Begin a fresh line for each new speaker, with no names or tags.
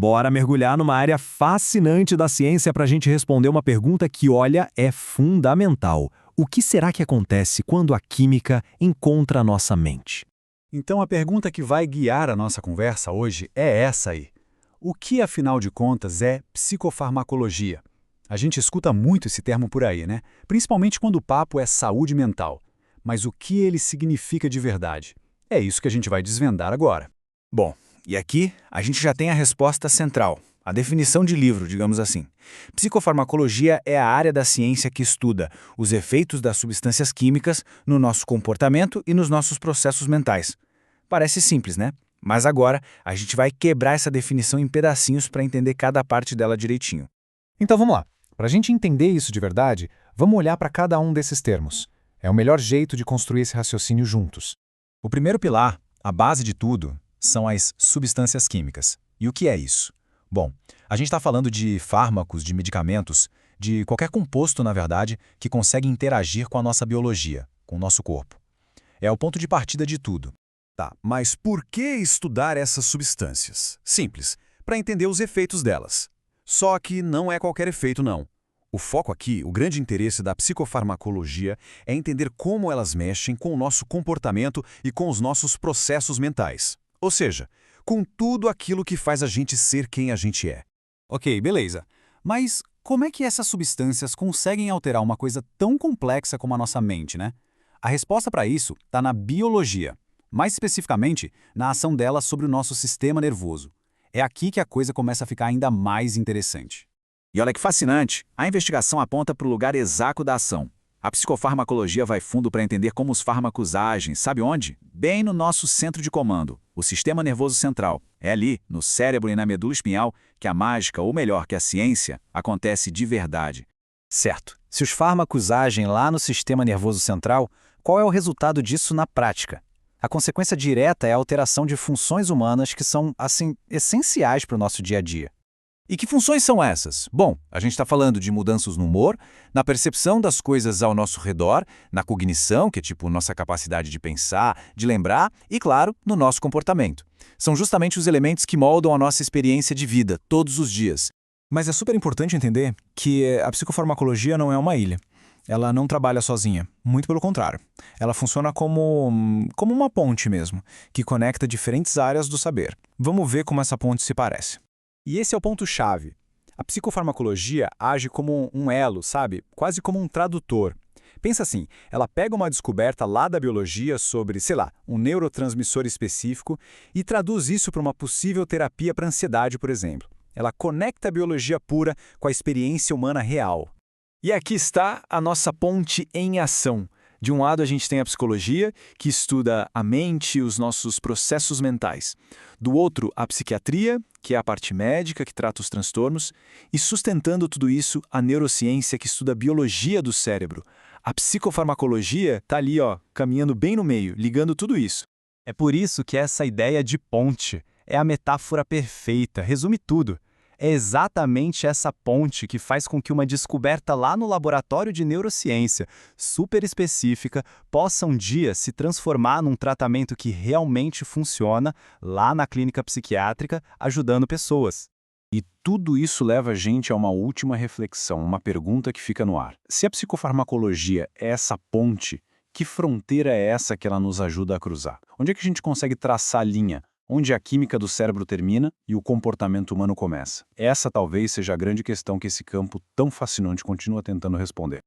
Bora mergulhar numa área fascinante da ciência para a gente responder uma pergunta que, olha, é fundamental. O que será que acontece quando a química encontra a nossa mente?
Então a pergunta que vai guiar a nossa conversa hoje é essa aí. O que, afinal de contas, é psicofarmacologia? A gente escuta muito esse termo por aí, né? Principalmente quando o papo é saúde mental. Mas o que ele significa de verdade? É isso que a gente vai desvendar agora.
Bom, e aqui a gente já tem a resposta central, a definição de livro, digamos assim. Psicofarmacologia é a área da ciência que estuda os efeitos das substâncias químicas no nosso comportamento e nos nossos processos mentais. Parece simples, né? Mas agora a gente vai quebrar essa definição em pedacinhos para entender cada parte dela direitinho.
Então vamos lá. Para a gente entender isso de verdade, vamos olhar para cada um desses termos. É o melhor jeito de construir esse raciocínio juntos.
O primeiro pilar, a base de tudo, são as substâncias químicas. E o que é isso? Bom, a gente está falando de fármacos, de medicamentos, de qualquer composto, na verdade, que consegue interagir com a nossa biologia, com o nosso corpo. É o ponto de partida de tudo.
Tá, mas por que estudar essas substâncias? Simples, para entender os efeitos delas. Só que não é qualquer efeito, não. O foco aqui, o grande interesse da psicofarmacologia, é entender como elas mexem com o nosso comportamento e com os nossos processos mentais. Ou seja, com tudo aquilo que faz a gente ser quem a gente é.
Ok, beleza. Mas como é que essas substâncias conseguem alterar uma coisa tão complexa como a nossa mente, né? A resposta para isso está na biologia. Mais especificamente, na ação delas sobre o nosso sistema nervoso. É aqui que a coisa começa a ficar ainda mais interessante.
E olha que fascinante, a investigação aponta para o lugar exato da ação. A psicofarmacologia vai fundo para entender como os fármacos agem, sabe onde? Bem no nosso centro de comando, o sistema nervoso central. É ali, no cérebro e na medula espinhal, que a mágica, ou melhor, que a ciência, acontece de verdade.
Certo. Se os fármacos agem lá no sistema nervoso central, qual é o resultado disso na prática? A consequência direta é a alteração de funções humanas que são, assim, essenciais para o nosso dia a dia.
E que funções são essas? Bom, a gente está falando de mudanças no humor, na percepção das coisas ao nosso redor, na cognição, que é tipo nossa capacidade de pensar, de lembrar, e claro, no nosso comportamento. São justamente os elementos que moldam a nossa experiência de vida, todos os dias.
Mas é super importante entender que a psicofarmacologia não é uma ilha. Ela não trabalha sozinha, muito pelo contrário. Ela funciona como uma ponte mesmo, que conecta diferentes áreas do saber. Vamos ver como essa ponte se parece.
E esse é o ponto-chave. A psicofarmacologia age como um elo, sabe? Quase como um tradutor. Pensa assim, ela pega uma descoberta lá da biologia sobre, sei lá, um neurotransmissor específico e traduz isso para uma possível terapia para ansiedade, por exemplo. Ela conecta a biologia pura com a experiência humana real.
E aqui está a nossa ponte em ação. De um lado, a gente tem a psicologia, que estuda a mente e os nossos processos mentais. Do outro, a psiquiatria, que é a parte médica, que trata os transtornos. E sustentando tudo isso, a neurociência, que estuda a biologia do cérebro. A psicofarmacologia está ali, caminhando bem no meio, ligando tudo isso.
É por isso que essa ideia de ponte é a metáfora perfeita, resume tudo. É exatamente essa ponte que faz com que uma descoberta lá no laboratório de neurociência, super específica, possa um dia se transformar num tratamento que realmente funciona lá na clínica psiquiátrica, ajudando pessoas.
E tudo isso leva a gente a uma última reflexão, uma pergunta que fica no ar. Se a psicofarmacologia é essa ponte, que fronteira é essa que ela nos ajuda a cruzar? Onde é que a gente consegue traçar a linha? Onde a química do cérebro termina e o comportamento humano começa? Essa talvez seja a grande questão que esse campo tão fascinante continua tentando responder.